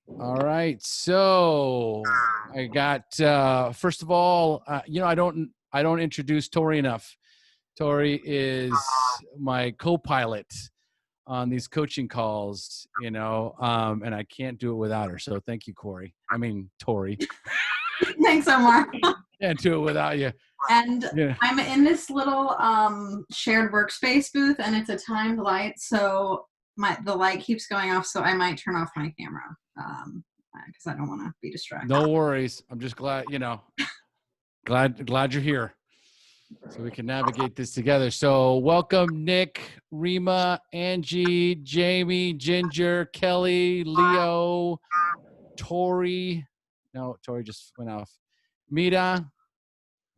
All right. So I got first of all, I don't introduce Tori enough. Tori is my co-pilot on these coaching calls, and I can't do it without her. So thank you, Tori. Thanks, Omar. Can't do it without you. And Yeah. I'm in this little shared workspace booth, and it's a timed light, so the light keeps going off, so I might turn off my camera because I don't want to be distracted. No worries. I'm just glad, glad you're here so we can navigate this together. So welcome, Nick, Rema, Angie, Jamie, Ginger, Kelly, Leo, Tori. No, Tori just went off. Mita,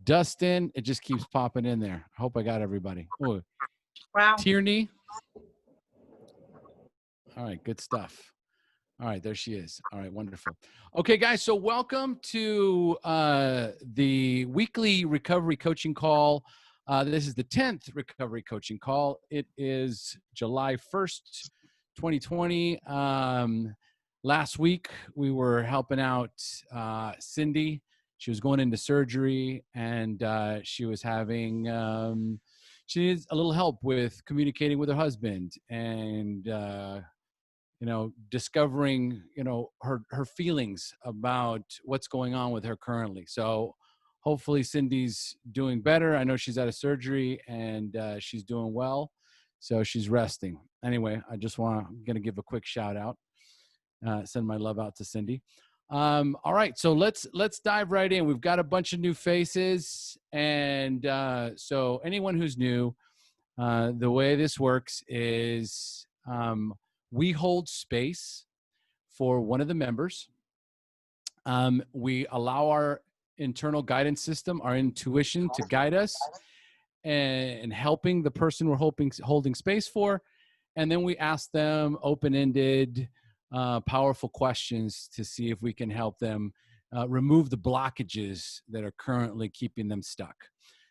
Dustin. It just keeps popping in there. I hope I got everybody. Oh, wow. Tierney. All right, good stuff. All right, there she is. All right, wonderful. Okay, guys, so welcome to the weekly recovery coaching call. This is the 10th recovery coaching call. It is July 1st, 2020. Last week, we were helping out Cindy. She was going into surgery, and she was having, she needs a little help with communicating with her husband and discovering, her feelings about what's going on with her currently. So hopefully Cindy's doing better. I know she's out of surgery and she's doing well. So she's resting. Anyway, I'm going to give a quick shout out, send my love out to Cindy. All right. So let's dive right in. We've got a bunch of new faces. And so anyone who's new, the way this works is, we hold space for one of the members. We allow our internal guidance system, our intuition, to guide us and helping the person we're holding space for. And then we ask them open-ended, powerful questions to see if we can help them remove the blockages that are currently keeping them stuck.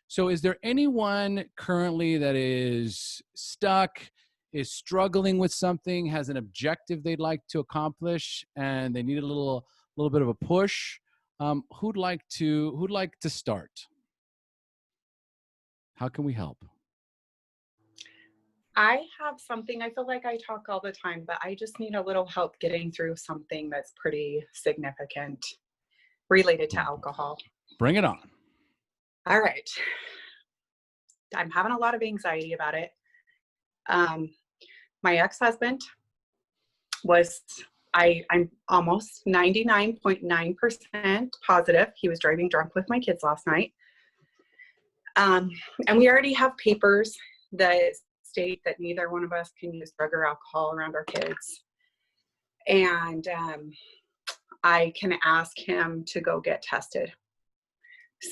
So is there anyone currently that is stuck, is struggling with something, has an objective they'd like to accomplish, and they need a little bit of a push? Who'd like to start? How can we help? I have something. I feel like I talk all the time, but I just need a little help getting through something that's pretty significant related to alcohol. Bring it on. All right. I'm having a lot of anxiety about it. My ex-husband I'm almost 99.9% positive he was driving drunk with my kids last night. And we already have papers that state that neither one of us can use drug or alcohol around our kids. And I can ask him to go get tested.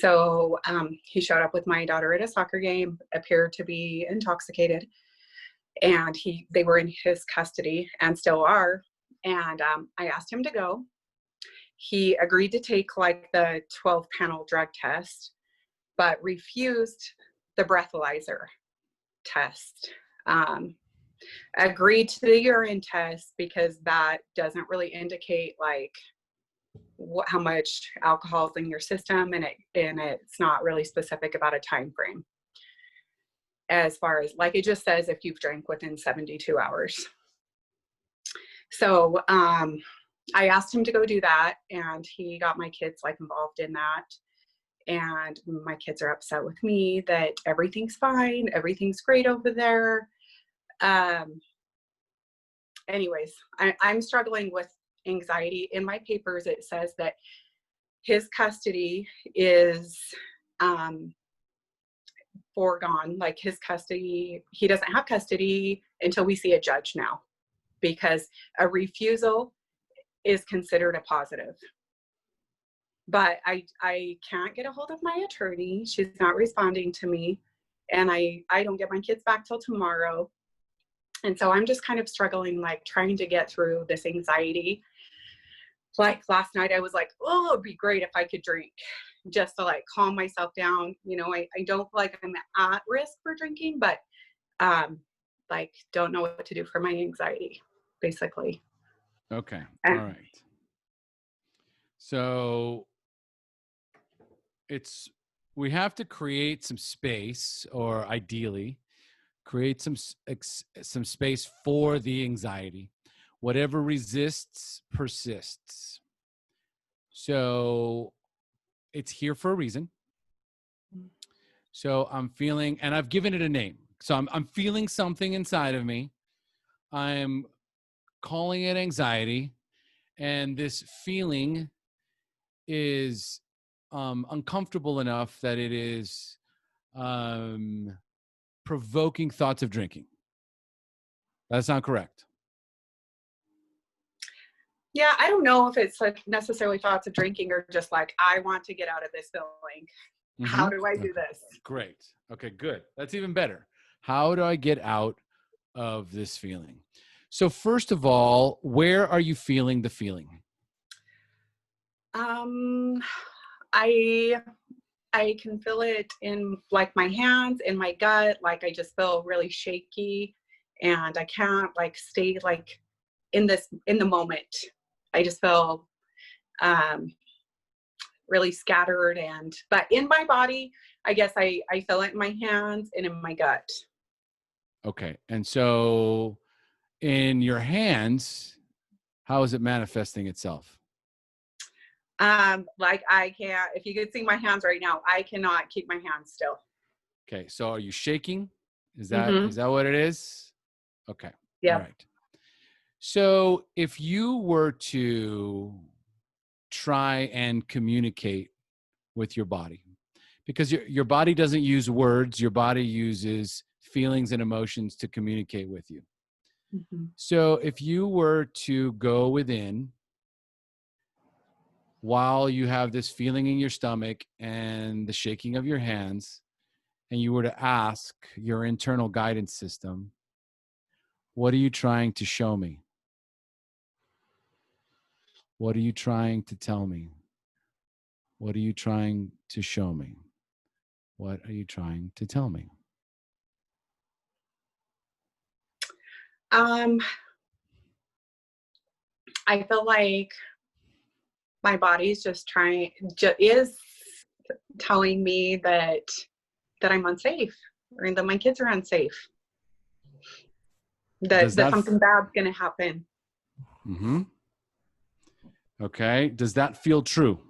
So he showed up with my daughter at a soccer game, appeared to be intoxicated. And they were in his custody and still are. And I asked him to go. He agreed to take like the 12-panel drug test, but refused the breathalyzer test. Agreed to the urine test because that doesn't really indicate like how much alcohol is in your system, and it's not really specific about a time frame. As far as like, it just says if you've drank within 72 hours. So I asked him to go do that, and he got my kids like involved in that. And my kids are upset with me that everything's fine. Everything's great over there. Anyways, I'm struggling with anxiety. In my papers, it says that his custody is foregone, like his custody, he doesn't have custody until we see a judge now, because a refusal is considered a positive. But I can't get a hold of my attorney. She's not responding to me, and I don't get my kids back till tomorrow. And so I'm just kind of struggling, like trying to get through this anxiety. Like last night I was like, oh, it'd be great if I could drink, just to like calm myself down. You know, I don't feel like I'm at risk for drinking, but like don't know what to do for my anxiety, basically. Okay. And all right. So we have to create some space, or ideally create some space for the anxiety. Whatever resists persists. So it's here for a reason. So I'm feeling, and I've given it a name. So I'm feeling something inside of me. I'm calling it anxiety, and this feeling is uncomfortable enough that it is provoking thoughts of drinking. That's not correct. Yeah, I don't know if it's like necessarily thoughts of drinking or just like, I want to get out of this feeling. Mm-hmm. How do I do this? Great. Okay, good. That's even better. How do I get out of this feeling? So first of all, where are you feeling the feeling? I can feel it in like my hands, in my gut. Like I just feel really shaky, and I can't like stay like in the moment. I just feel really scattered, but in my body, I guess I feel it in my hands and in my gut. Okay. And so in your hands, how is it manifesting itself? Like I can't, if you could see my hands right now, I cannot keep my hands still. Okay. So are you shaking? Is that what it is? Okay. Yeah. All right. So if you were to try and communicate with your body, because your body doesn't use words, your body uses feelings and emotions to communicate with you. Mm-hmm. So if you were to go within while you have this feeling in your stomach and the shaking of your hands, and you were to ask your internal guidance system, what are you trying to show me? What are you trying to tell me? What are you trying to show me? What are you trying to tell me? I feel like my body's just is telling me that I'm unsafe, or that my kids are unsafe. That something bad's going to happen. Mm-hmm. Okay. Does that feel true?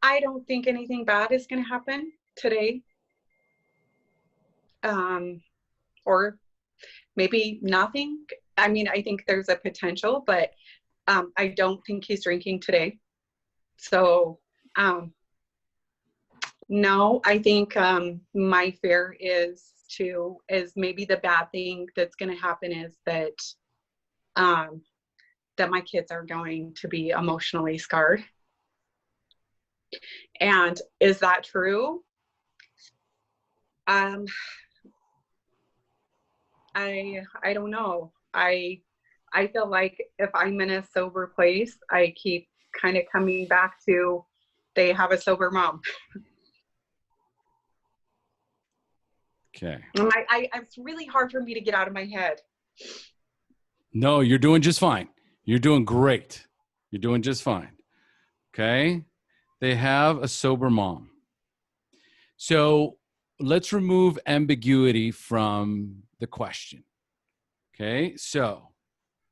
I don't think anything bad is going to happen today. Or maybe nothing. I mean, I think there's a potential, but I don't think he's drinking today. So, no, I think my fear is maybe the bad thing that's going to happen is that that my kids are going to be emotionally scarred. And is that true? I don't know. I feel like if I'm in a sober place, I keep kind of coming back to they have a sober mom. Okay. It's really hard for me to get out of my head. No, you're doing just fine. You're doing great. You're doing just fine. Okay. They have a sober mom. So let's remove ambiguity from the question. Okay. So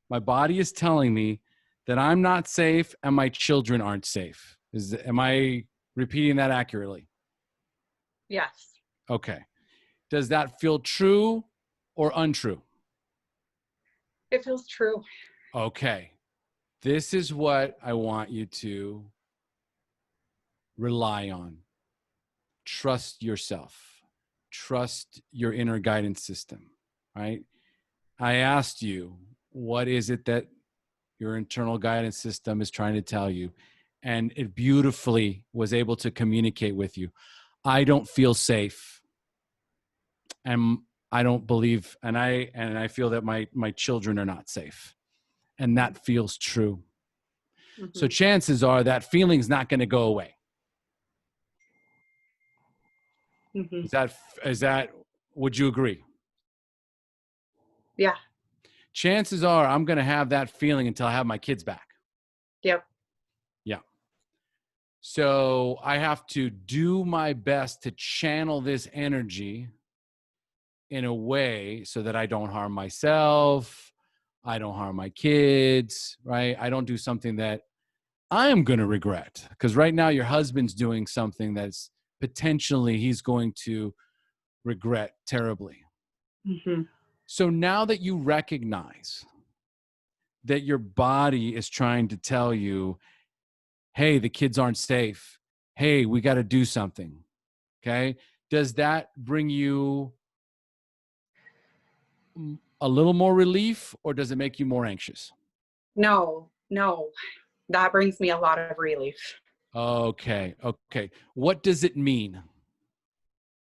my body is telling me that I'm not safe and my children aren't safe. Am I repeating that accurately? Yes. Okay. Does that feel true or untrue? It feels true. Okay. This is what I want you to rely on. Trust yourself. Trust your inner guidance system, right? I asked you, what is it that your internal guidance system is trying to tell you? And it beautifully was able to communicate with you. I don't feel safe. And I don't believe, and I feel that my children are not safe. And that feels true. Mm-hmm. So chances are that feeling's not going to go away. Mm-hmm. Is that, would you agree? Yeah. Chances are I'm going to have that feeling until I have my kids back. Yep. So I have to do my best to channel this energy in a way so that I don't harm myself, I don't harm my kids, right? I don't do something that I am going to regret. Because right now your husband's doing something that's potentially he's going to regret terribly. Mm-hmm. So now that you recognize that your body is trying to tell you, hey, the kids aren't safe. Hey, we got to do something. Okay. Does that bring you a little more relief, or does it make you more anxious? No, that brings me a lot of relief. Okay. Okay. What does it mean?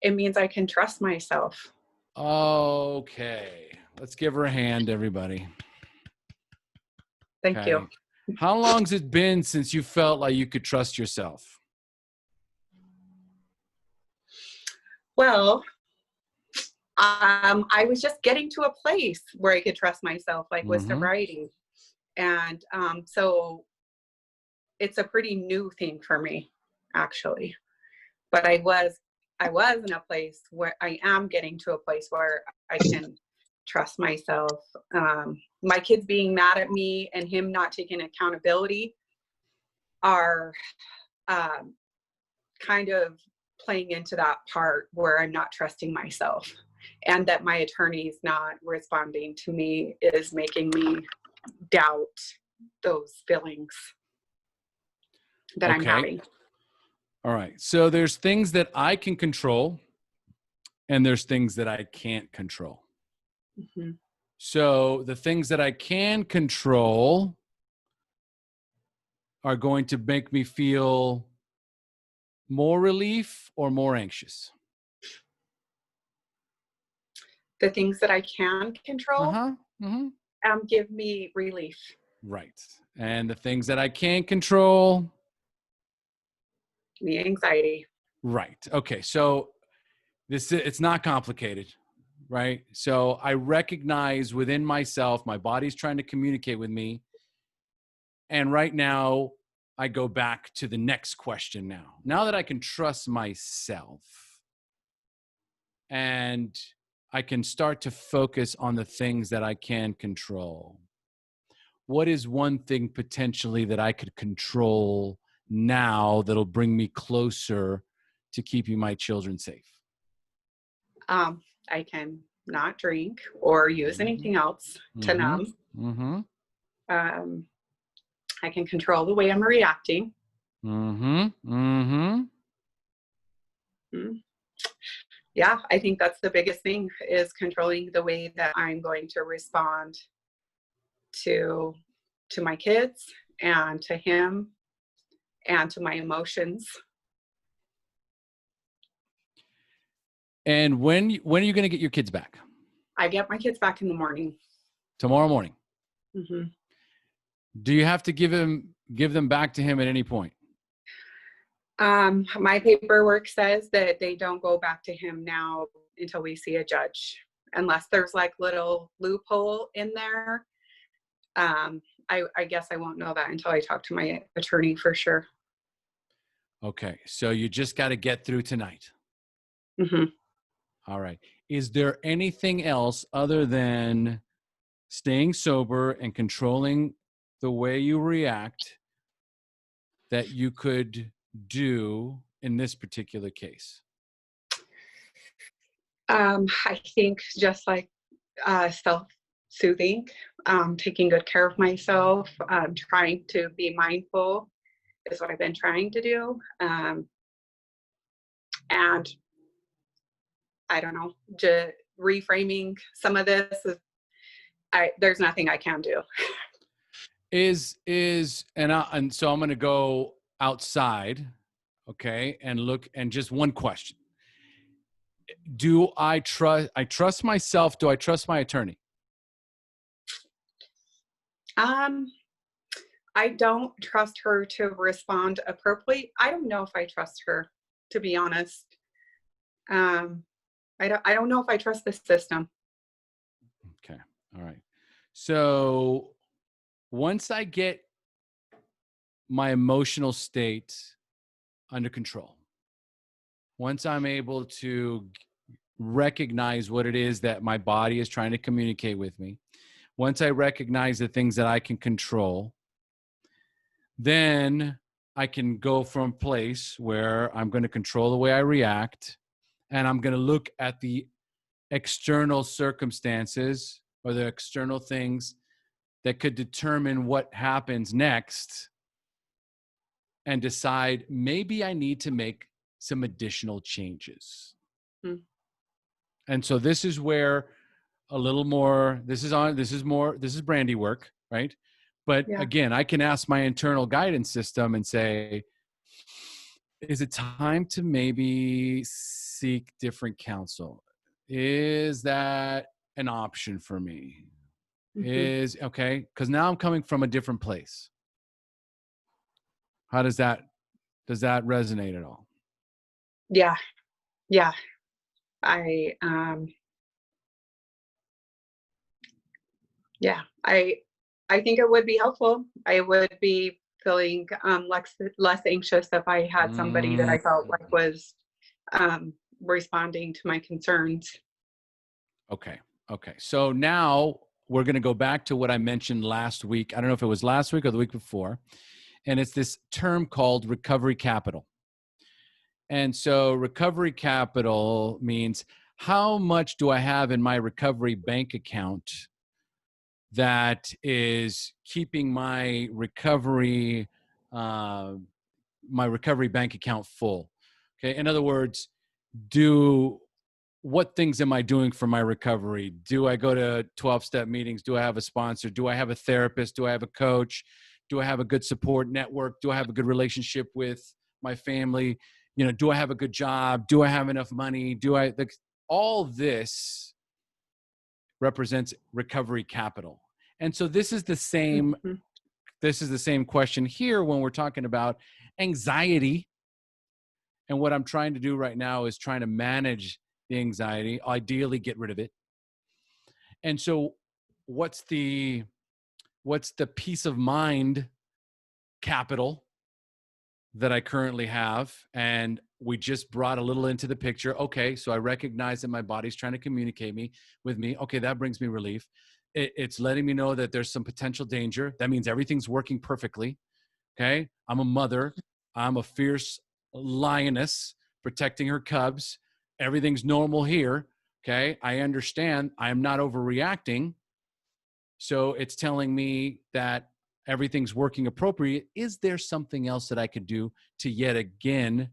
It means I can trust myself. Okay. Let's give her a hand, everybody. Thank you. Okay. How long's it been since you felt like you could trust yourself? Well, I was just getting to a place where I could trust myself, like with Mm-hmm. sobriety. And so it's a pretty new thing for me, actually. But I was in a place where I am getting to a place where I can trust myself. My kids being mad at me and him not taking accountability are kind of playing into that part where I'm not trusting myself, and that my attorney's not responding to me is making me doubt those feelings that I'm Okay. having. All right. So there's things that I can control and there's things that I can't control. Mm-hmm. So the things that I can control are going to make me feel more relief or more anxious. The things that I can control Uh-huh. Mm-hmm. give me relief. Right. And the things that I can't control. The anxiety. Right. Okay. So it's not complicated, right? So I recognize within myself, my body's trying to communicate with me. And right now, I go back to the next question now. Now that I can trust myself and I can start to focus on the things that I can control, what is one thing potentially that I could control now that'll bring me closer to keeping my children safe? I can not drink or use anything else to Mm-hmm. numb. Mm-hmm. I can control the way I'm reacting. Mm-hmm. Mm-hmm. Mm. Yeah, I think that's the biggest thing, is controlling the way that I'm going to respond to my kids and to him and to my emotions. And when are you going to get your kids back? I get my kids back in the morning. Tomorrow morning. Mm-hmm. Do you have to give them back to him at any point? My paperwork says that they don't go back to him now until we see a judge, unless there's like little loophole in there. I guess I won't know that until I talk to my attorney for sure. Okay. So you just got to get through tonight. Mm-hmm. All right. Is there anything else other than staying sober and controlling the way you react that you could do in this particular case? I think just like self-soothing, taking good care of myself, trying to be mindful is what I've been trying to do. And I don't know, just reframing some of this. There's nothing I can do. And so I'm going to go outside, okay, and look, and just one question. Do I trust myself? Do I trust my attorney? I don't trust her to respond appropriately. I don't know if I trust her, to be honest. I don't know if I trust the system. Okay. All right. So once I get my emotional state under control. Once I'm able to recognize what it is that my body is trying to communicate with me, once I recognize the things that I can control, then I can go from a place where I'm going to control the way I react, and I'm going to look at the external circumstances or the external things that could determine what happens next and decide maybe I need to make some additional changes. Hmm. And so this is where a little more, this is Brandi work, right? But Yeah. again, I can ask my internal guidance system and say, is it time to maybe seek different counsel? Is that an option for me? Mm-hmm. Okay, because now I'm coming from a different place. How does that resonate at all? Yeah. Yeah. I, yeah, I think it would be helpful. I would be feeling less anxious if I had somebody that I felt like was responding to my concerns. Okay. So now we're going to go back to what I mentioned last week. I don't know if it was last week or the week before. And it's this term called recovery capital. And so recovery capital means how much do I have in my recovery bank account that is keeping my recovery bank account full. Okay. In other words, what things am I doing for my recovery? Do I go to 12-step meetings? Do I have a sponsor? Do I have a therapist? Do I have a coach? Do I have a good support network? Do I have a good relationship with my family? Do I have a good job? Do I have enough money? All this represents recovery capital. And so this is the same question here when we're talking about anxiety. And what I'm trying to do right now is trying to manage the anxiety, ideally get rid of it. And so what's the peace of mind capital that I currently have? And we just brought a little into the picture. Okay, so I recognize that my body's trying to communicate with me. Okay, that brings me relief. It's letting me know that there's some potential danger. That means everything's working perfectly. Okay, I'm a mother. I'm a fierce lioness protecting her cubs. Everything's normal here. Okay, I understand. I'm not overreacting. So it's telling me that everything's working appropriate. Is there something else that I could do to yet again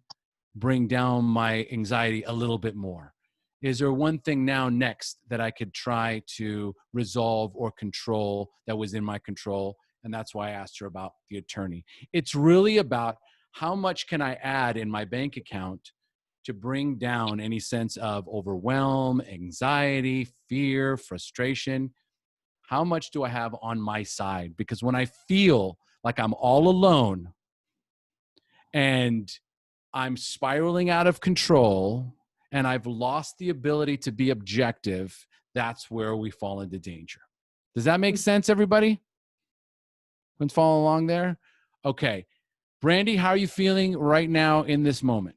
bring down my anxiety a little bit more? Is there one thing now next that I could try to resolve or control that was in my control? And that's why I asked her about the attorney. It's really about how much can I add in my bank account to bring down any sense of overwhelm, anxiety, fear, frustration. How much do I have on my side? Because when I feel like I'm all alone and I'm spiraling out of control and I've lost the ability to be objective, that's where we fall into danger. Does that make sense, everybody? Everyone's following along there? Okay. Brandi, how are you feeling right now in this moment?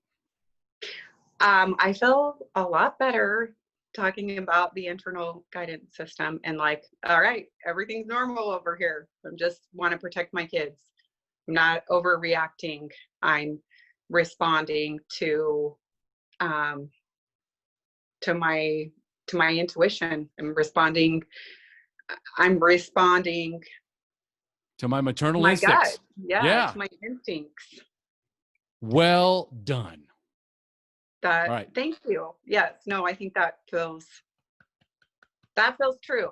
I feel a lot better talking about the internal guidance system and like, all right, everything's normal over here. I just want to protect my kids. I'm not overreacting. I'm responding to my intuition. I'm responding To my maternal my instincts. gut. Yeah, to my instincts. Well done. All right. Thank you. Yes. No, I think that feels true.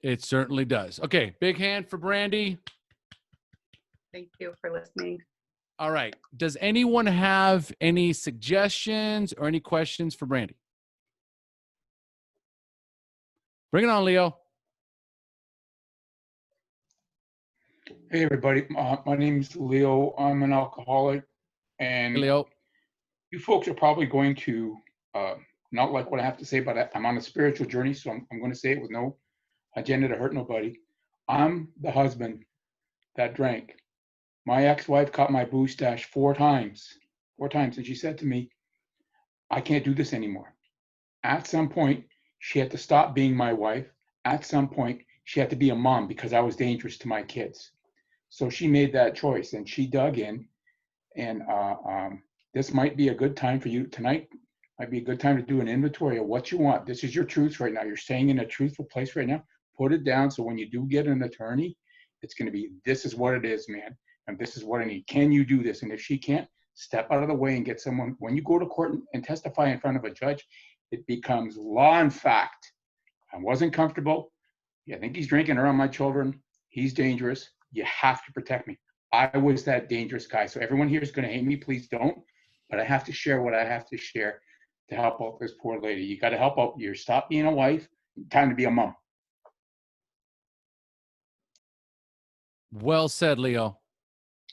It certainly does. Okay. Big hand for Brandi. Thank you for listening. All right. Does anyone have any suggestions or any questions for Brandi? Bring it on, Leo. Hey, everybody. My name's Leo. I'm an alcoholic. And Hey, Leo. you folks are probably going to not like what I have to say, but I'm on a spiritual journey, so I'm going to say it with no agenda to hurt nobody. I'm the husband that drank My ex-wife caught my booze stash 4 times, and she said to me, I can't do this anymore. At some point, she had to stop being my wife. At some point, she had to be a mom because I was dangerous to my kids. So she made that choice, and she dug in. And this might be a good time for you tonight. Might be a good time to do an inventory of what you want. This is your truth right now. You're staying in a truthful place right now. Put it down so when you do get an attorney, it's going to be, this is what it is, man, and this is what I need. Can you do this? And if she can't, step out of the way and get someone. When you go to court and testify in front of a judge, it becomes law and fact. I wasn't comfortable. I think he's drinking around my children. He's dangerous. You have to protect me. I was that dangerous guy. So everyone here is going to hate me. Please don't. But I have to share what I have to share to help out this poor lady. You got to help out. You stop being a wife. Time to be a mom. Well said, Leo.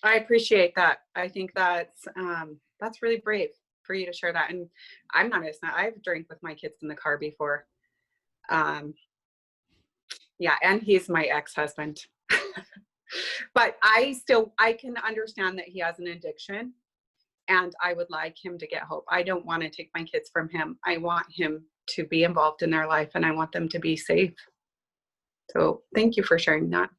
I appreciate that. I think that's really brave for you to share that. And I'm not innocent. I've drank with my kids in the car before. Yeah, and he's my ex-husband. But I can understand that he has an addiction, and I would like him to get hope. I don't want to take my kids from him. I want him to be involved in their life, and I want them to be safe. So thank you for sharing that.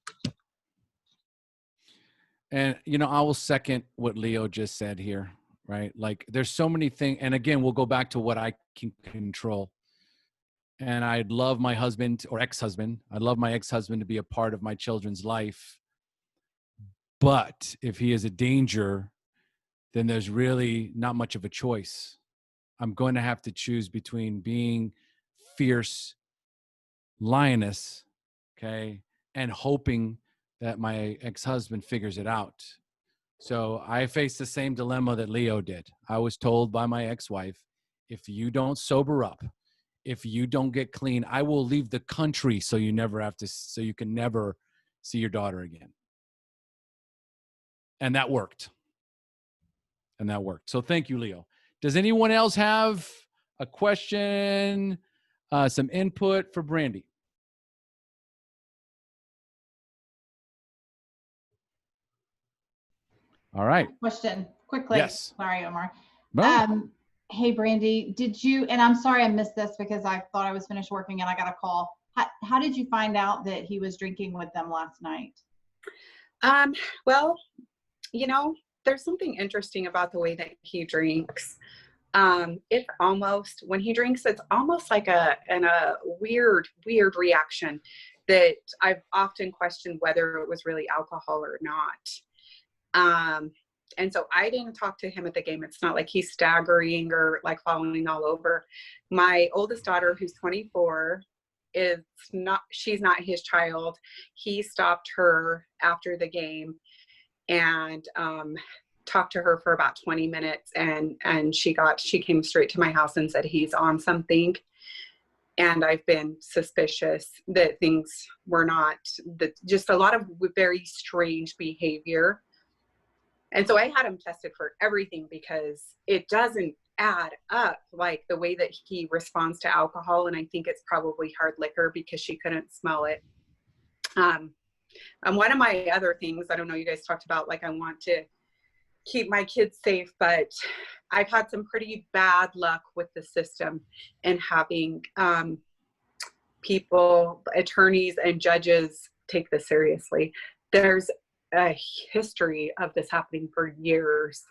And, I will second what Leo just said here, right? Like, there's so many things. And again, we'll go back to what I can control. And I'd love my husband or ex-husband. I'd love my ex-husband to be a part of my children's life. But if he is a danger, then there's really not much of a choice. I'm going to have to choose between being fierce lioness, okay, and hoping that my ex-husband figures it out. So I faced the same dilemma that Leo did. I was told by my ex-wife, if you don't sober up, if you don't get clean, I will leave the country so you can never see your daughter again. And that worked. So thank you, Leo. Does anyone else have a question, some input for Brandi? All right. Question quickly. Yes. Sorry, Omar. No. Hey, Brandi, did you, and I'm sorry I missed this because I thought I was finished working and I got a call. How did you find out that he was drinking with them last night? Well, there's something interesting about the way that he drinks. It's almost, when he drinks, it's almost like a weird reaction that I've often questioned whether it was really alcohol or not. And so I didn't talk to him at the game. It's not like he's staggering or like falling all over. My oldest daughter, who's 24, she's not his child. He stopped her after the game and talked to her for about 20 minutes, and she came straight to my house and said he's on something. And I've been suspicious that things were not, that just a lot of very strange behavior. And so I had him tested for everything because it doesn't add up, like the way that he responds to alcohol. And I think it's probably hard liquor because she couldn't smell it. And one of my other things, I don't know, you guys talked about, like, I want to keep my kids safe, but I've had some pretty bad luck with the system and having people, attorneys and judges take this seriously. There's a history of this happening for years.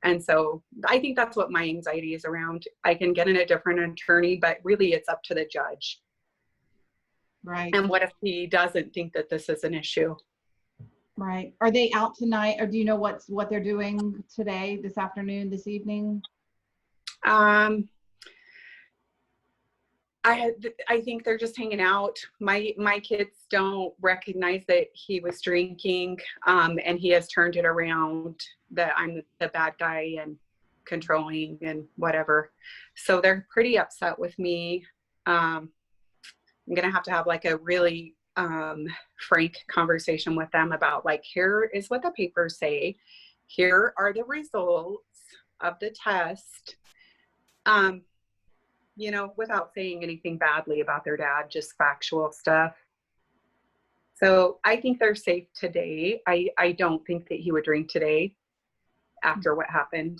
And so I think that's what my anxiety is around. I can get in a different attorney, but really it's up to the judge. Right. And what if he doesn't think that this is an issue? Right. Are they out tonight, or do you know what they're doing today, this afternoon, this evening? I think they're just hanging out. My kids don't recognize that he was drinking, and he has turned it around, that I'm the bad guy and controlling and whatever. So they're pretty upset with me. I'm gonna have to have like a really frank conversation with them about, like, here is what the papers say. Here are the results of the test. Without saying anything badly about their dad, just factual stuff. So I think they're safe today. I don't think that he would drink today after what happened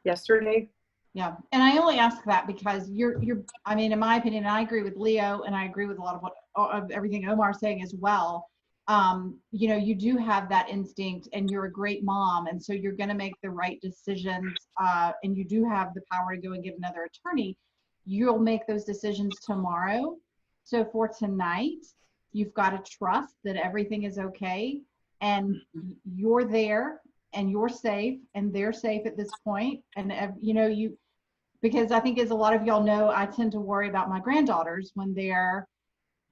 yesterday. Yeah. And I only ask that because I mean, in my opinion, and I agree with Leo and I agree with a lot of everything Omar's saying as well. You know, you do have that instinct and you're a great mom. And so you're going to make the right decisions. And you do have the power to go and get another attorney. You'll make those decisions tomorrow. So for tonight, you've got to trust that everything is okay and you're there and you're safe and they're safe at this point. And, you know, because I think as a lot of y'all know, I tend to worry about my granddaughters when they're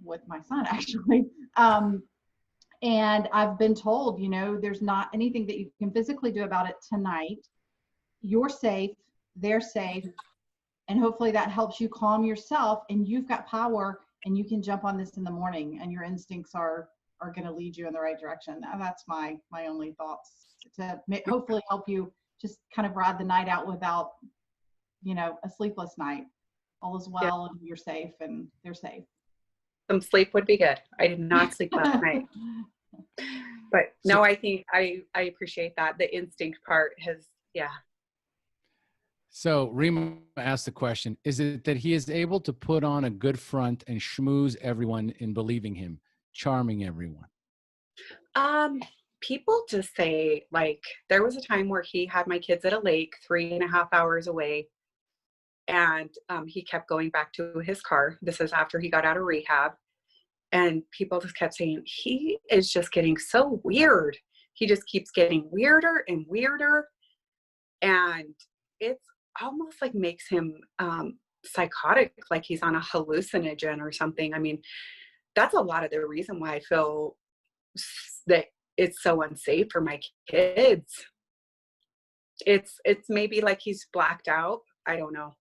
with my son, actually. And I've been told, you know, there's not anything that you can physically do about it tonight. You're safe, they're safe, and hopefully that helps you calm yourself and you've got power and you can jump on this in the morning and your instincts are going to lead you in the right direction. And that's my only thoughts to hopefully help you just kind of ride the night out without, you know, a sleepless night. All is well and you're safe and they're safe. Some sleep would be good. I did not sleep last night. But no, I think I appreciate that. The instinct part has, yeah. So Rema asked the question, is it that he is able to put on a good front and schmooze everyone in believing him, charming everyone? People just say, like, there was a time where he had my kids at a lake 3.5 hours away. And he kept going back to his car. This is after he got out of rehab. And people just kept saying, he is just getting so weird. He just keeps getting weirder and weirder. And it's almost like makes him psychotic, like he's on a hallucinogen or something. I mean, that's a lot of the reason why I feel that it's so unsafe for my kids. It's maybe like he's blacked out. I don't know.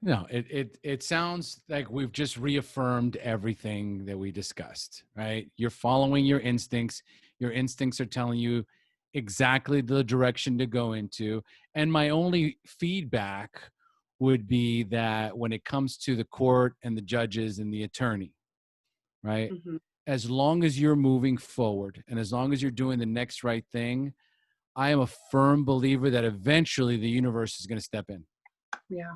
No, it sounds like we've just reaffirmed everything that we discussed, right? You're following your instincts. Your instincts are telling you exactly the direction to go into. And my only feedback would be that when it comes to the court and the judges and the attorney, right? Mm-hmm. As long as you're moving forward and as long as you're doing the next right thing, I am a firm believer that eventually the universe is going to step in. Yeah.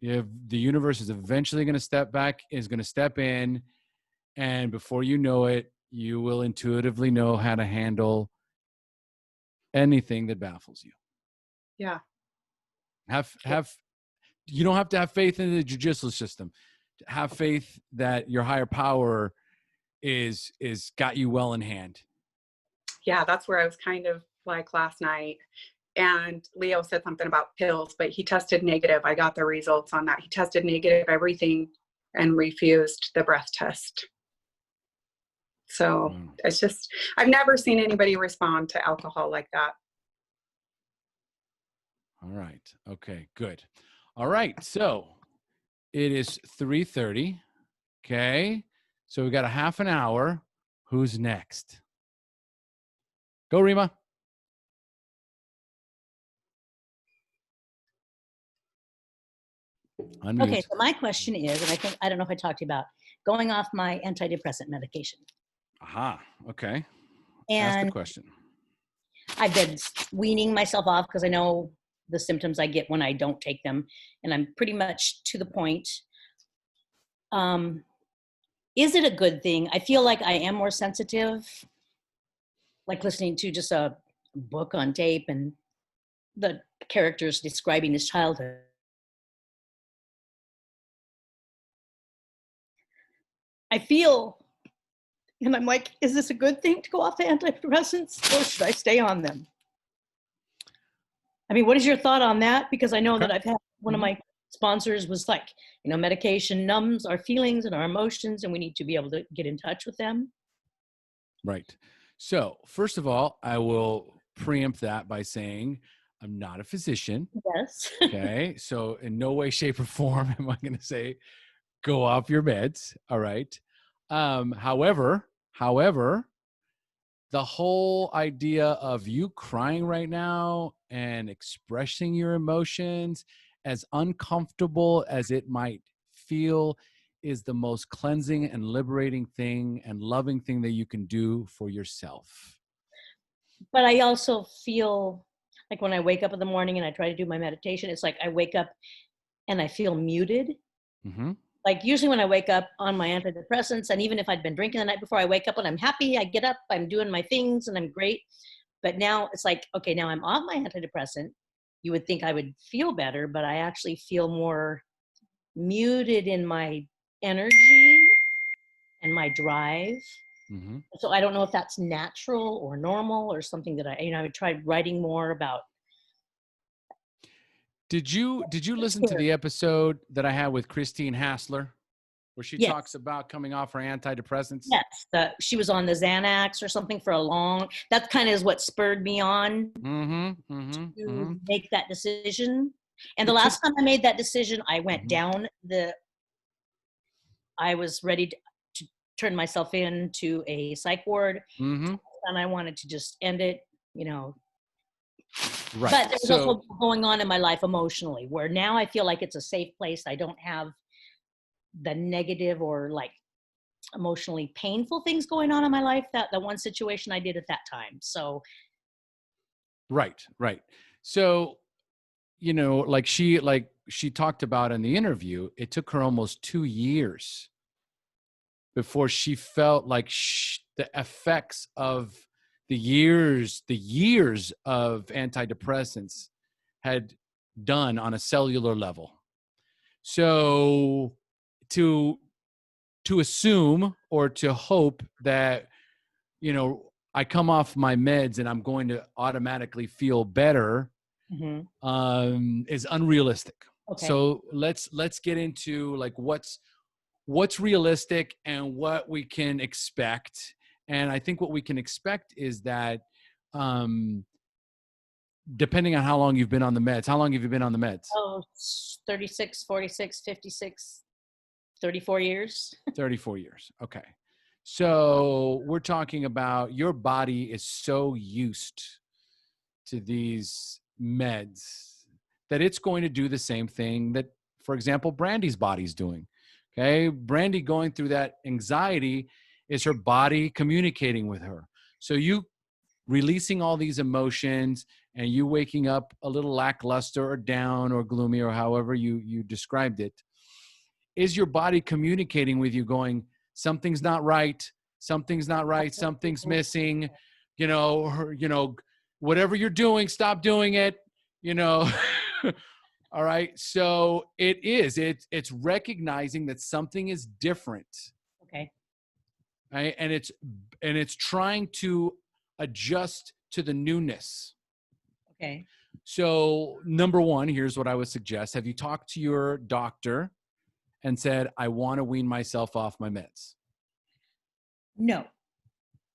If the universe is eventually going to step in, and before you know it, you will intuitively know how to handle anything that baffles you. Yeah. You don't have to have faith in the judicial system. Have faith that your higher power is got you well in hand. Yeah, that's where I was kind of like last night. And Leo said something about pills, but he tested negative. I got the results on that. He tested negative everything and refused the breath test. So it's just, I've never seen anybody respond to alcohol like that. All right. Okay, good. All right. So it is 3:30. Okay. So we got a half an hour. Who's next? Go, Rema. Unmute. Okay, so my question is, and I don't know if I talked to you about going off my antidepressant medication. Aha. Okay. And ask the question. I've been weaning myself off because I know the symptoms I get when I don't take them, and I'm pretty much to the point. Is it a good thing? I feel like I am more sensitive, like listening to just a book on tape and the characters describing his childhood. I feel, and I'm like, is this a good thing to go off the antidepressants or should I stay on them? I mean, what is your thought on that? Because I know that I've had one of my sponsors was like, you know, medication numbs our feelings and our emotions, and we need to be able to get in touch with them. Right. So first of all, I will preempt that by saying I'm not a physician. Yes. Okay. So in no way, shape, or form am I going to say go off your meds. All right. However, the whole idea of you crying right now and expressing your emotions, as uncomfortable as it might feel, is the most cleansing and liberating thing and loving thing that you can do for yourself. But I also feel like when I wake up in the morning and I try to do my meditation, it's like I wake up and I feel muted. Mm-hmm. Like usually when I wake up on my antidepressants, and even if I'd been drinking the night before, I wake up and I'm happy, I get up, I'm doing my things and I'm great. But now it's like, okay, now I'm off my antidepressant. You would think I would feel better, but I actually feel more muted in my energy and my drive. Mm-hmm. So I don't know if that's natural or normal or something that I would try writing more about. Did you listen to the episode that I had with Christine Hassler, where she Yes. talks about coming off her antidepressants? Yes, she was on the Xanax or something for a long. That kind of is what spurred me on to make that decision. And the last time I made that decision, I went down I was ready to turn myself into a psych ward, and I wanted to just end it, Right. But there's also going on in my life emotionally, where now I feel like it's a safe place. I don't have the negative or like emotionally painful things going on in my life, that the one situation I did at that time. So right. So, like she talked about in the interview, it took her almost 2 years before she felt like the effects of the years of antidepressants had done on a cellular level. So to assume or to hope that, I come off my meds and I'm going to automatically feel better is unrealistic. Okay. So let's get into like what's realistic and what we can expect. And I think what we can expect is that depending on how long you've been on the meds. How long have you been on the meds? 36, 46, 56, 34 years. 34 years. Okay. So we're talking about your body is so used to these meds that it's going to do the same thing that, for example, Brandi's body's doing. Okay. Brandi going through that anxiety is her body communicating with her. So you releasing all these emotions and you waking up a little lackluster or down or gloomy or however you described it, is your body communicating with you going, something's not right, something's missing, whatever you're doing, stop doing it, All right. So it's recognizing that something is different. Okay. Right. And it's trying to adjust to the newness. Okay. So number one, here's what I would suggest. Have you talked to your doctor and said, I want to wean myself off my meds? No.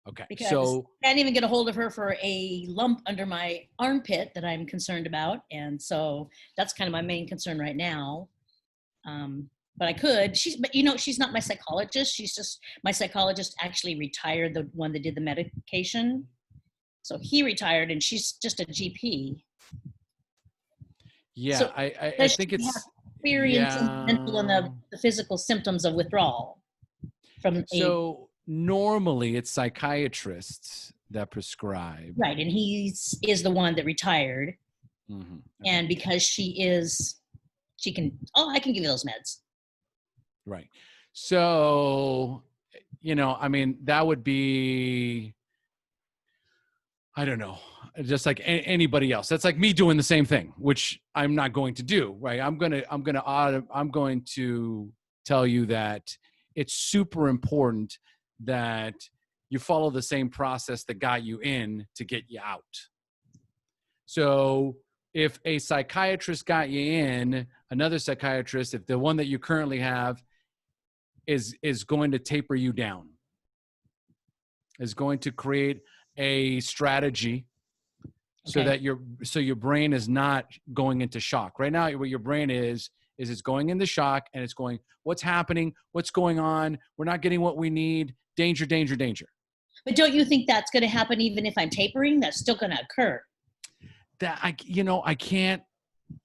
Okay. Because so I can't even get a hold of her for a lump under my armpit that I'm concerned about. And so that's kind of my main concern right now. But I could, she's not my psychologist. She's just, my psychologist actually retired, the one that did the medication. So he retired and she's just a GP. yeah, So I think it's experiencing the mental and the physical symptoms of withdrawal from so normally it's psychiatrists that prescribe. Right. And he is the one that retired. Mm-hmm. And because I can give you those meds. Right. So, that would be, I don't know, just like anybody else. That's like me doing the same thing, which I'm not going to do, right? I'm going to tell you that it's super important that you follow the same process that got you in to get you out. So if a psychiatrist got you in, another psychiatrist, if the one that you currently have is going to taper you down, is going to create a strategy so that your brain is not going into shock. Right now, what your brain is it's going into shock and it's going, what's happening? What's going on? We're not getting what we need. Danger, danger, danger. But don't you think that's going to happen even if I'm tapering? That's still going to occur. That I can't.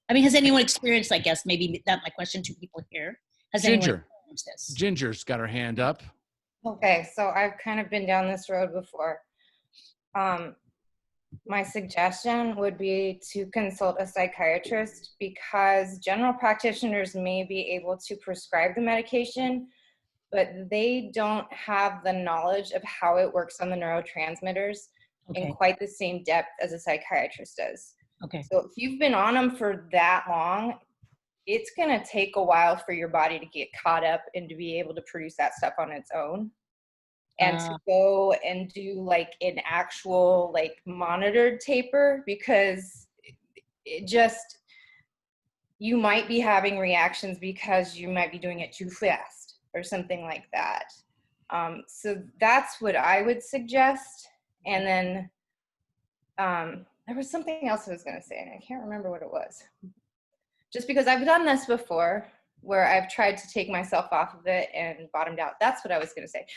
I mean, has anyone experienced, I guess, maybe that my question to people here. Has Ginger. What's this? Ginger's got her hand up. Okay, so I've kind of been down this road before. My suggestion would be to consult a psychiatrist, because general practitioners may be able to prescribe the medication, but they don't have the knowledge of how it works on the neurotransmitters in Okay. quite the same depth as a psychiatrist does. Okay. So if you've been on them for that long, it's going to take a while for your body to get caught up and to be able to produce that stuff on its own. And to go and do like an actual like monitored taper, because it just, you might be having reactions because you might be doing it too fast or something like that. So that's what I would suggest. And then there was something else I was going to say, and I can't remember what it was. Just because I've done this before, where I've tried to take myself off of it and bottomed out. That's what I was going to say.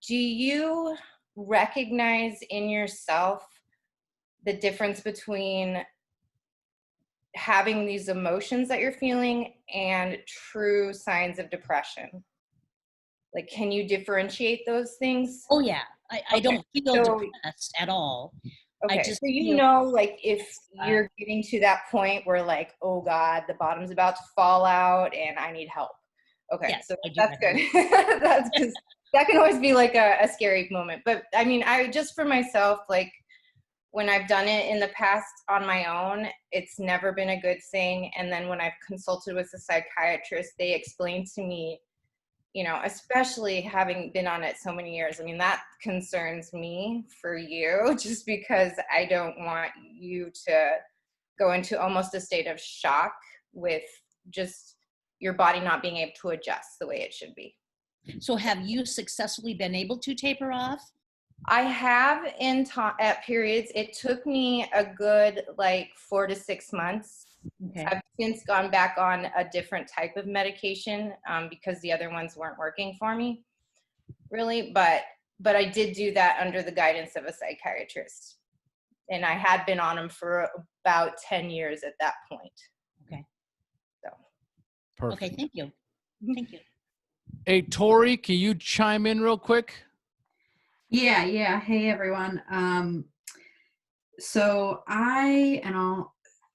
Do you recognize in yourself the difference between having these emotions that you're feeling and true signs of depression? Like, can you differentiate those things? Oh yeah, I don't feel So- depressed at all. Okay, just so you feel- know, like if you're getting to that point where like, oh God, the bottom's about to fall out and I need help. Okay, Yes, so I do that's good. recognize That's because that can always be like a scary moment. But I mean, I just for myself, like when I've done it in the past on my own, it's never been a good thing. And then when I've consulted with a psychiatrist, they explained to me, you know, especially having been on it so many years, I mean, that concerns me for you, just because I don't want you to go into almost a state of shock with just your body not being able to adjust the way it should be. So have you successfully been able to taper off? I have at periods. It took me a good like 4 to 6 months. Okay. I've since gone back on a different type of medication because the other ones weren't working for me, really. But I did do that under the guidance of a psychiatrist, and I had been on them for about 10 years at that point. Okay. So. Perfect. Okay, thank you. Thank you. Hey, Tori, can you chime in real quick? Yeah. Hey, everyone. So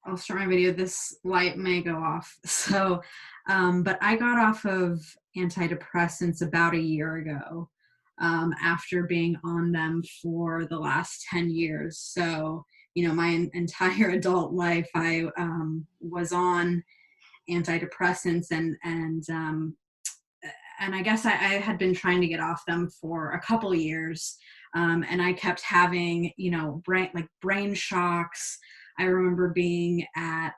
I'll start my video. This light may go off. So, but I got off of antidepressants about a year ago, after being on them for the last 10 years. So, you know, my entire adult life, I was on antidepressants and I guess I had been trying to get off them for a couple of years. And I kept having, you know, brain shocks. I remember being at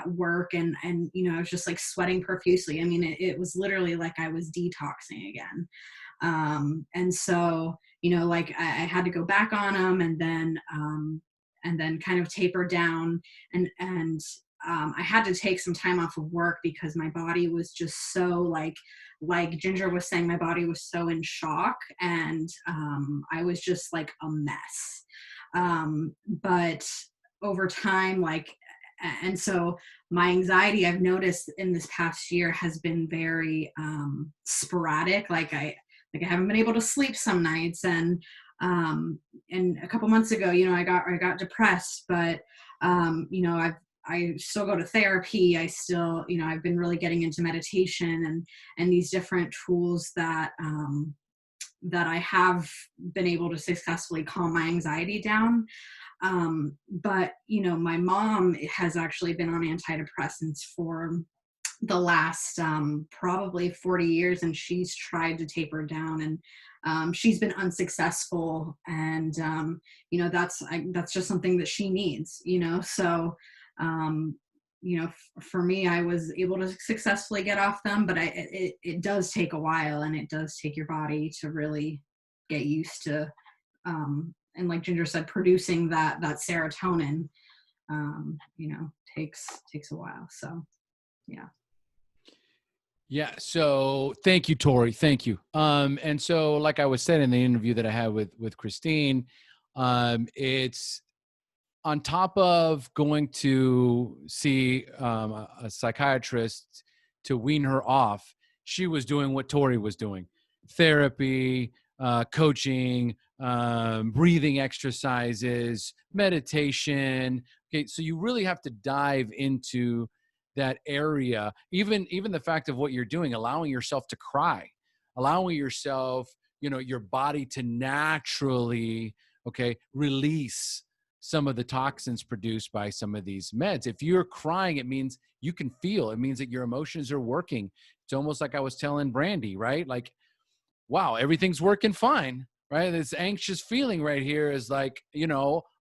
work and, you know, I was just like sweating profusely. I mean, it was literally like I was detoxing again. And so, you know, like I had to go back on them and then kind of taper down and I had to take some time off of work because my body was just so like Ginger was saying, my body was so in shock and I was just like a mess. But over time, and so my anxiety I've noticed in this past year has been very sporadic. Like I haven't been able to sleep some nights and a couple months ago, you know, I got depressed, but you know, I still go to therapy. I still, you know, I've been really getting into meditation and these different tools that I have been able to successfully calm my anxiety down. But, you know, my mom has actually been on antidepressants for the last probably 40 years, and she's tried to taper down and she's been unsuccessful. And, you know, that's just something that she needs, you know, so you know, for me, I was able to successfully get off them, but it does take a while and it does take your body to really get used to, and like Ginger said, producing that serotonin, you know, takes a while. So, yeah. Yeah. So thank you, Tori. Thank you. And so, like I was saying in the interview that I had with Christine, it's on top of going to see a psychiatrist to wean her off. she was doing what Tori was doing: therapy, coaching, breathing exercises, meditation. Okay, so you really have to dive into that area. Even the fact of what you're doing, allowing yourself to cry, allowing yourself, your body to naturally, release some of the toxins produced by some of these meds. If you're crying, it means you can feel. It means that your emotions are working. It's almost like I was telling Brandi, right? Like, wow, everything's working fine, right? This anxious feeling right here is like,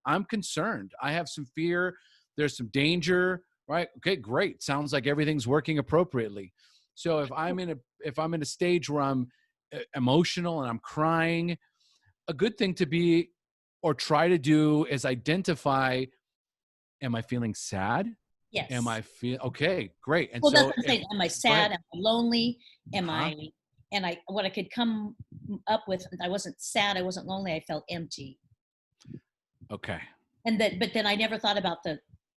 I'm concerned. I have some fear. There's some danger, right? Okay, great. Sounds like everything's working appropriately. So if I'm in a stage where I'm emotional and I'm crying, a good thing to be or try to do is identify, am I feeling sad? Yes. Am I okay, great. And well, so that's what I'm saying. Am I sad? Am I lonely? Am Uh-huh. what I could come up with, I wasn't sad, I wasn't lonely, I felt empty. Okay. But then I never thought about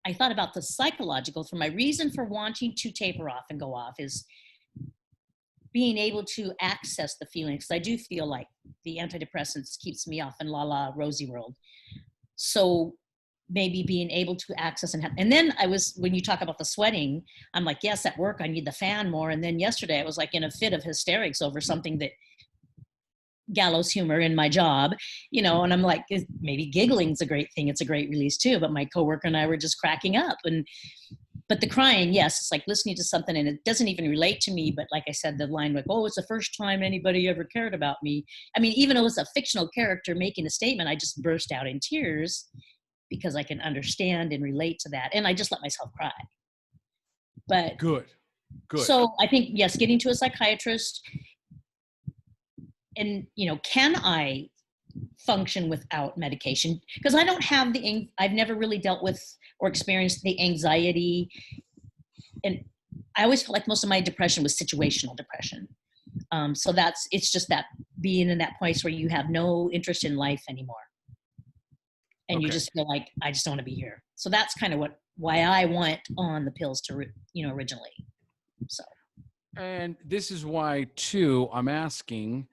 I thought about the psychological. For my reason for wanting to taper off and go off is being able to access the feelings. I do feel like the antidepressants keeps me off in la rosy world. So maybe being able to access and then when you talk about the sweating, I'm like, yes, at work I need the fan more. And then yesterday I was like in a fit of hysterics over something that gallows humor in my job, and I'm like, maybe giggling's a great thing. It's a great release too. But my coworker and I were just cracking up. But the crying, yes, it's like listening to something and it doesn't even relate to me. But like I said, the line like, oh, it's the first time anybody ever cared about me. I mean, even though it's a fictional character making a statement, I just burst out in tears because I can understand and relate to that. And I just let myself cry. But Good. So I think, yes, getting to a psychiatrist and, can I function without medication? Because I don't have I've never really dealt with or experienced the anxiety. And I always felt like most of my depression was situational depression. So it's just that being in that place where you have no interest in life anymore. And you just feel like, I just don't want to be here. So that's kind of why I went on the pills to, originally. So. And this is why too, I'm asking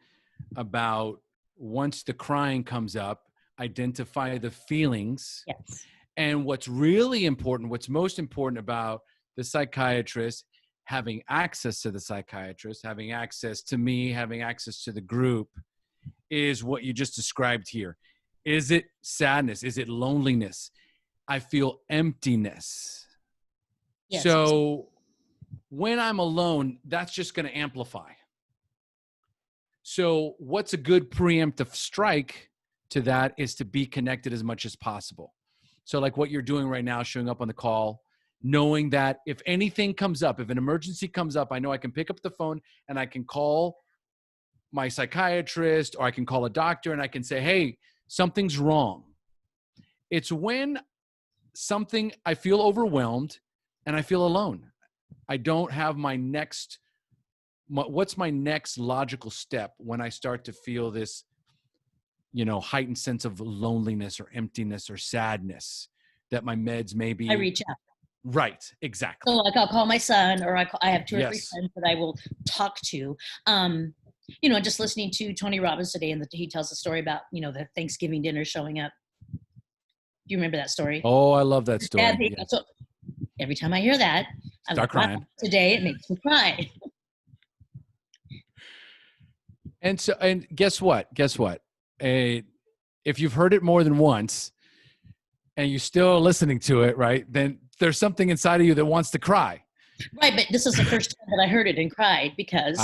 about, once the crying comes up, identify the feelings. Yes. And what's really important, what's most important about the psychiatrist, having access to the psychiatrist, having access to me, having access to the group, is what you just described here. Is it sadness? Is it loneliness? I feel emptiness. Yes. So when I'm alone, that's just going to amplify. So what's a good preemptive strike to that is to be connected as much as possible. So like what you're doing right now, showing up on the call, knowing that if anything comes up, if an emergency comes up, I know I can pick up the phone and I can call my psychiatrist, or I can call a doctor and I can say, hey, something's wrong. It's when I feel overwhelmed and I feel alone. I don't have what's my next logical step when I start to feel this, heightened sense of loneliness or emptiness or sadness, that my meds maybe. I reach out. Right, exactly. So like I'll call my son, or I have 2 or 3 friends that I will talk to. Just listening to Tony Robbins today, and he tells a story about, the Thanksgiving dinner showing up. Do you remember that story? Oh, I love that story. Yes. So every time I hear that, I'm start like, crying. Wow, today it makes me cry. And guess what? If you've heard it more than once and you're still listening to it, right, then there's something inside of you that wants to cry. Right, but this is the first time that I heard it and cried because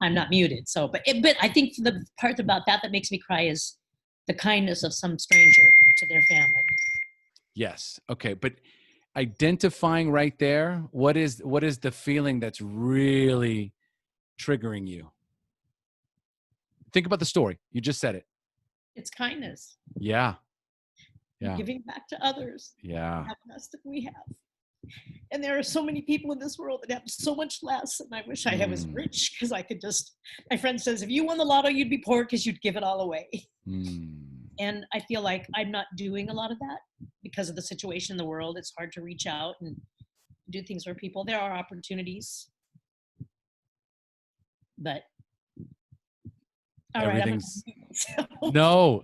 I'm not muted. So, but I think the part about that makes me cry is the kindness of some stranger to their family. Yes. Okay. But identifying right there, what is the feeling that's really triggering you? Think about the story. You just said it. It's kindness. Yeah. Giving back to others. Yeah. The less that we have. And there are so many people in this world that have so much less. And I wish I was rich because I could my friend says, if you won the lotto, you'd be poor because you'd give it all away. And I feel like I'm not doing a lot of that because of the situation in the world. It's hard to reach out and do things for people. There are opportunities. But all right, Everything's so, no,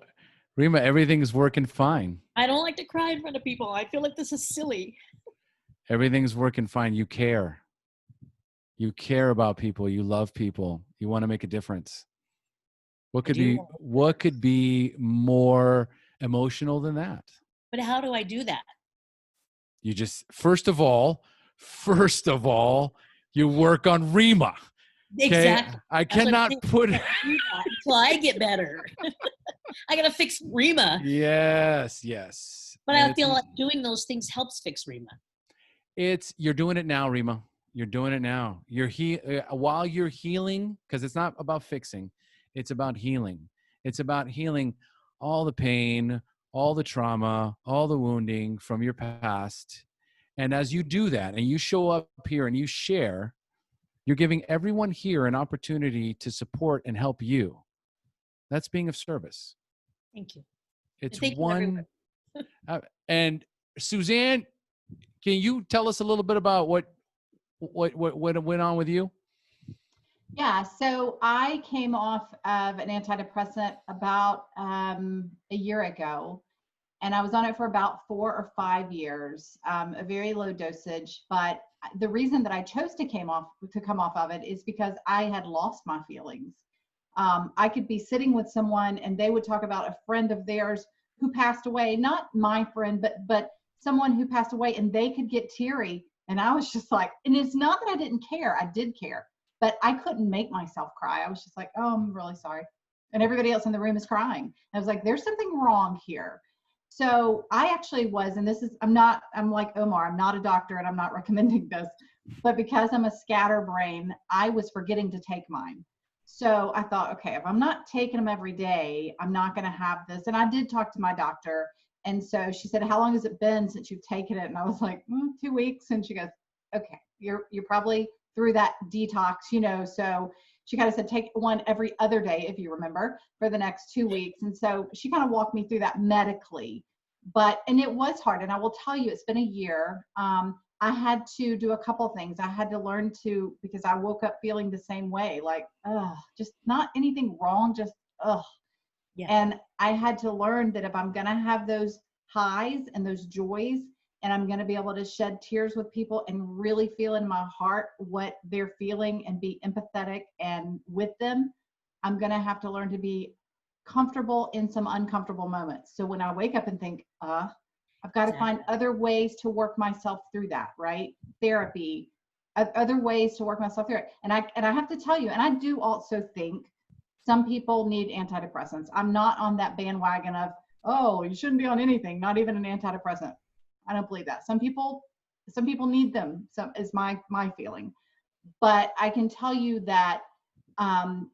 Rema, everything's working fine. I don't like to cry in front of people. I feel like this is silly. Everything's working fine. You care. You care about people. You love people. You want to make a difference. What I could do be want to make a what difference. could be more emotional than that? But how do I do that? You just first of all, you work on Rema. Okay. Exactly. I That's what I'm cannot saying. put I can't do that until I get better. I gotta fix Rema. yes. But And I feel like doing those things helps fix Rema. you're doing it now, Rema. You're doing it now. While you're healing, because it's not about fixing, it's about healing. It's about healing all the pain, all the trauma, all the wounding from your past. And as you do that and you show up here and you share, you're giving everyone here an opportunity to support and help you. That's being of service. Thank you. It's Thank you, one. everyone. And Suzanne, can you tell us a little bit about what went on with you? Yeah, so I came off of an antidepressant about a year ago, and I was on it for about 4 or 5 years, a very low dosage. But the reason that I chose to come off of it is because I had lost my feelings. I could be sitting with someone and they would talk about a friend of theirs who passed away, not my friend, but someone who passed away, and they could get teary. And I was just like, and it's not that I didn't care, I did care, but I couldn't make myself cry. I was just like, oh, I'm really sorry. And everybody else in the room is crying. I was like, there's something wrong here. So I actually was, and I'm like Omar, I'm not a doctor and I'm not recommending this, but because I'm a scatterbrain, I was forgetting to take mine. So I thought, okay, if I'm not taking them every day, I'm not going to have this. And I did talk to my doctor. And so she said, how long has it been since you've taken it? And I was like, 2 weeks. And she goes, okay, you're probably through that detox, so she kind of said, take one every other day, if you remember, for the next 2 weeks. And so she kind of walked me through that medically, and it was hard. And I will tell you, it's been a year. I had to do a couple things. I had to learn because I woke up feeling the same way, like, just not anything wrong, just, Yeah. And I had to learn that if I'm going to have those highs and those joys, and I'm going to be able to shed tears with people and really feel in my heart what they're feeling and be empathetic and with them, I'm going to have to learn to be comfortable in some uncomfortable moments. So when I wake up and think, I've got to find other ways to work myself through that, right? Therapy, other ways to work myself through it. And I have to tell you, and I do also think some people need antidepressants. I'm not on that bandwagon of, oh, you shouldn't be on anything, not even an antidepressant. I don't believe that. Some people need them, is my feeling. But I can tell you that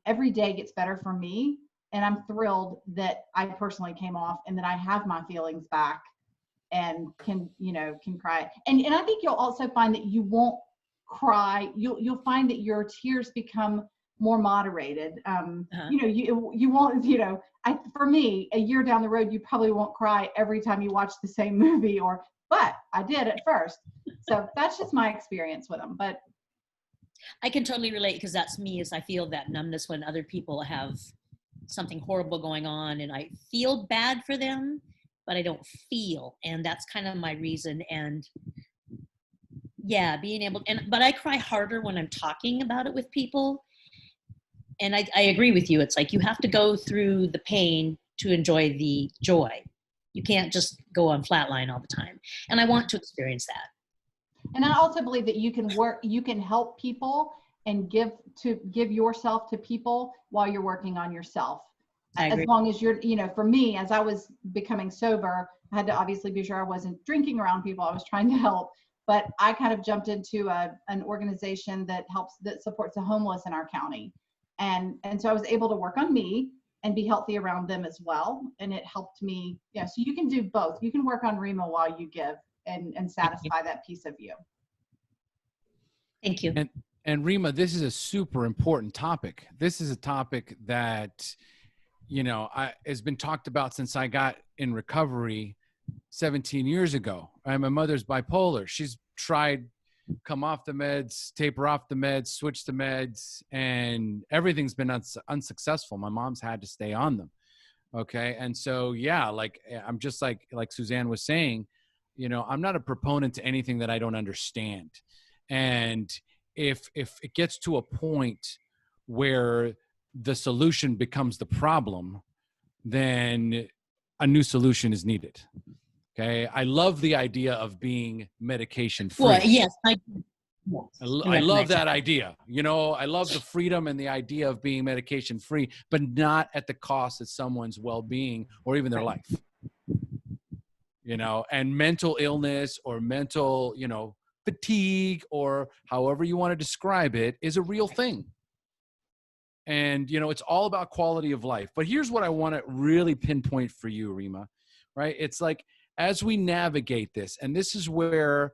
every day gets better for me. And I'm thrilled that I personally came off and that I have my feelings back and can cry. And I think you'll also find that you won't cry. You'll find that your tears become more moderated. You won't, for me, a year down the road, you probably won't cry every time you watch the same movie, but I did at first. So that's just my experience with them. But I can totally relate, because that's me, is I feel that numbness when other people have something horrible going on and I feel bad for them, but I don't feel. And that's kind of my reason. And yeah, being able, but I cry harder when I'm talking about it with people. And I agree with you. It's like you have to go through the pain to enjoy the joy. You can't just go on flatline all the time. And I want to experience that. And I also believe that you can help people and give yourself to people while you're working on yourself. As long as you're, for me, as I was becoming sober, I had to obviously be sure I wasn't drinking around people. I was trying to help, but I kind of jumped into an organization that supports the homeless in our county. And so I was able to work on me and be healthy around them as well. And it helped me. Yeah. So you can do both. You can work on Rema while you give and satisfy that piece of you. Thank you. And Rema, this is a super important topic. This is a topic that, has been talked about since I got in recovery 17 years ago. My mother's bipolar. She's tried come off the meds, taper off the meds, switch the meds, and everything's been unsuccessful. My mom's had to stay on them. Okay. And so, yeah, like I'm just like Suzanne was saying, you know, I'm not a proponent to anything that I don't understand. And if it gets to a point where the solution becomes the problem, then a new solution is needed. Okay. I love the idea of being medication free. Well, yes, I love that idea. You know, I love the freedom and the idea of being medication free, but not at the cost of someone's well-being or even their life. You know, and mental illness or mental, you know, fatigue or however you want to describe it is a real thing. And, you know, it's all about quality of life. But here's what I want to really pinpoint for you, Rema, right? It's like, as we navigate this, and this is where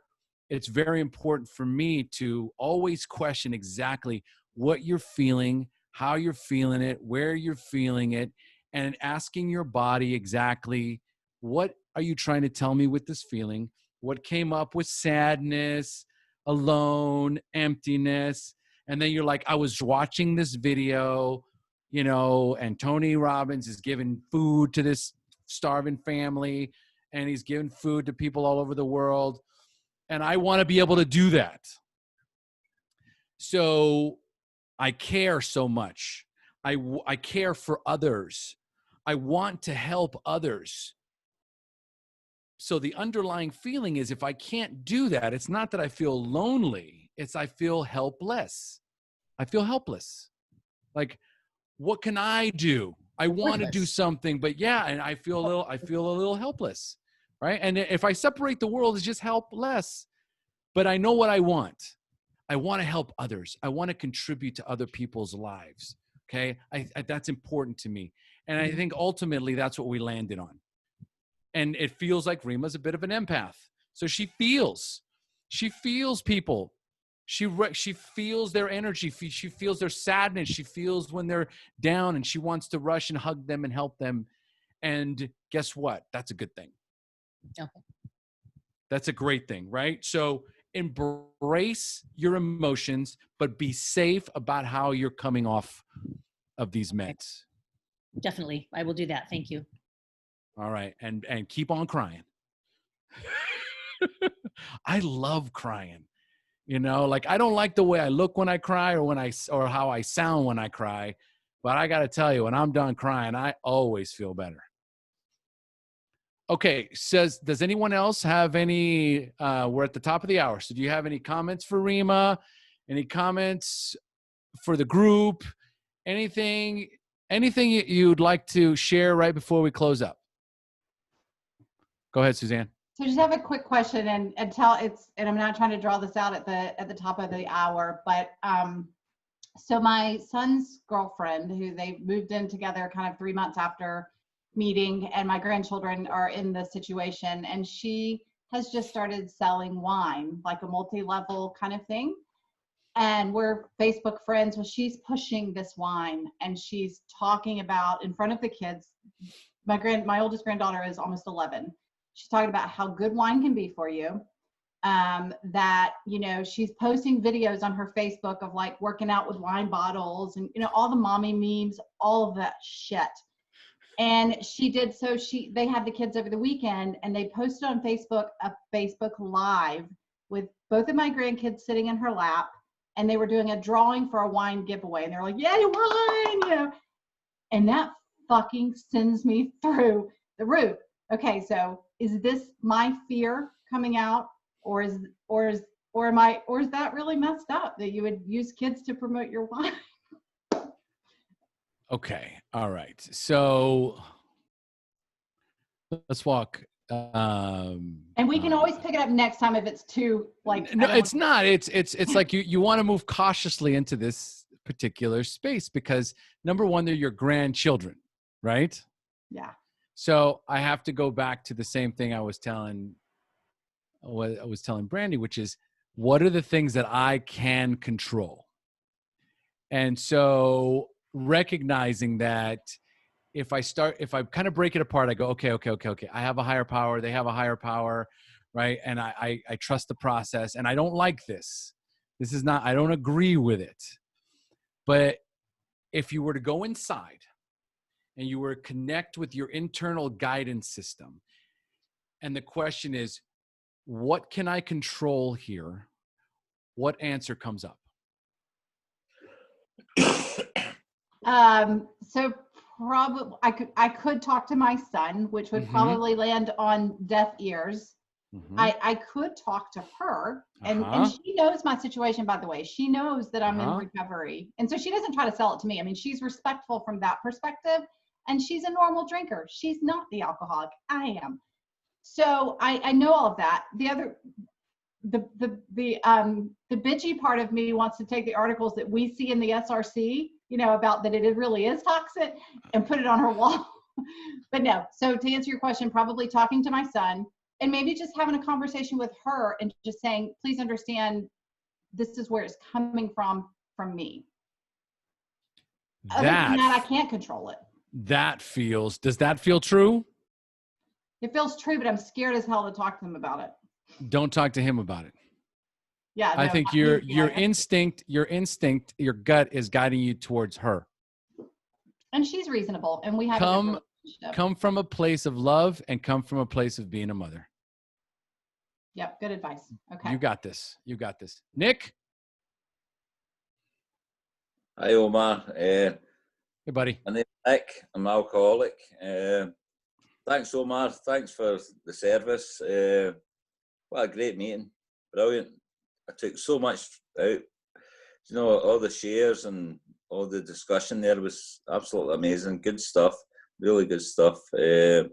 it's very important for me to always question exactly what you're feeling, how you're feeling it, where you're feeling it, and asking your body exactly, what are you trying to tell me with this feeling? What came up with sadness, alone, emptiness? And then you're like, I was watching this video, you know, and Tony Robbins is giving food to this starving family, and he's giving food to people all over the world. And I want to be able to do that. So I care so much. I care for others. I want to help others. So the underlying feeling is, if I can't do that, it's not that I feel lonely. It's I feel helpless. I feel helpless. Like, what can I do? I want to do something, but yeah, and I feel a little helpless, right? And if I separate the world, it's just helpless. But I know what I want. I want to help others. I want to contribute to other people's lives. Okay, that's important to me, and I think ultimately that's what we landed on. And it feels like Rema's a bit of an empath, so she feels people. She feels their energy. She feels their sadness. She feels when they're down, and she wants to rush and hug them and help them. And guess what? That's a good thing. Okay. That's a great thing, right? So embrace your emotions, but be safe about how you're coming off of these meds. Definitely. I will do that. Thank you. All right. And keep on crying. I love crying. You know, like, I don't like the way I look when I cry or how I sound when I cry, but I got to tell you, when I'm done crying, I always feel better. Okay. Does anyone else have any, we're at the top of the hour. So do you have any comments for Rema? Any comments for the group? Anything you'd like to share right before we close up? Go ahead, Suzanne. So just have a quick question, and I'm not trying to draw this out at the top of the hour, but so my son's girlfriend, who they moved in together kind of 3 months after meeting, and my grandchildren are in this situation, and she has just started selling wine, like a multi-level kind of thing. And we're Facebook friends. Well, she's pushing this wine, and she's talking about, in front of the kids, my oldest granddaughter is almost 11. She's talking about how good wine can be for you. That, you know, she's posting videos on her Facebook of like working out with wine bottles and, you know, all the mommy memes, all of that shit. And she did, so they had the kids over the weekend, and they posted on Facebook a Facebook Live with both of my grandkids sitting in her lap, and they were doing a drawing for a wine giveaway. And they're like, yay, wine, you know. And that fucking sends me through the roof. Okay, so is this my fear coming out, or is that really messed up that you would use kids to promote your wine? Okay. All right. So let's walk. And we can always pick it up next time if it's too like. No, it's not. It's like you want to move cautiously into this particular space because, number one, they're your grandchildren, right? Yeah. So I have to go back to the same thing I was telling Brandi, which is, what are the things that I can control? And so recognizing that if I kind of break it apart, I go, okay. I have a higher power. They have a higher power. right? And I trust the process, and I don't like this. This is not, I don't agree with it. But if you were to go inside and you were to connect with your internal guidance system, and the question is, what can I control here? What answer comes up? So probably I could talk to my son, which would probably land on deaf ears. I could talk to her, and she knows my situation, by the way. She knows that I'm in recovery, and so she doesn't try to sell it to me. I mean, she's respectful from that perspective, and she's a normal drinker. She's not the alcoholic. I am. So I know all of that. The bitchy part of me wants to take the articles that we see in the SRC, about that it really is toxic, and put it on her wall. But no. So to answer your question, probably talking to my son, and maybe just having a conversation with her and just saying, please understand, this is where it's coming from me. Other than that, I can't control it. Does that feel true? It feels true, but I'm scared as hell to talk to them about it. Don't talk to him about it. Yeah. I think your instinct, your gut is guiding you towards her. And she's reasonable, and we have a good relationship. Come from a place of love and come from a place of being a mother. Yep, good advice. Okay. You got this. Nick? Hi, Omar. Hey, buddy. My name's Nick. I'm an alcoholic. Thanks, Omar. Thanks for the service. What a great meeting. Brilliant. I took so much out. All the shares and all the discussion there was absolutely amazing. Good stuff. Really good stuff. I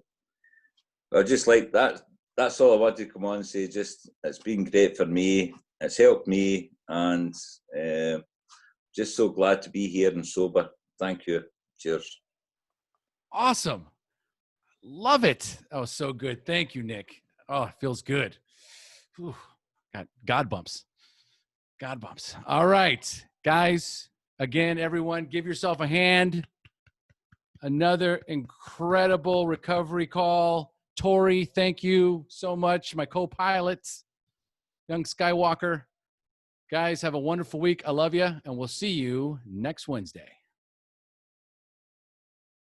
just like that. That's all I wanted to come on and say. It's been great for me. It's helped me, and just so glad to be here and sober. Thank you. Cheers. Awesome. Love it. That was so good. Thank you, Nick. Oh, it feels good. Whew. Got God bumps. All right, guys. Again, everyone, give yourself a hand. Another incredible recovery call. Tori, thank you so much. My co-pilot, young Skywalker. Guys, have a wonderful week. I love you, and we'll see you next Wednesday.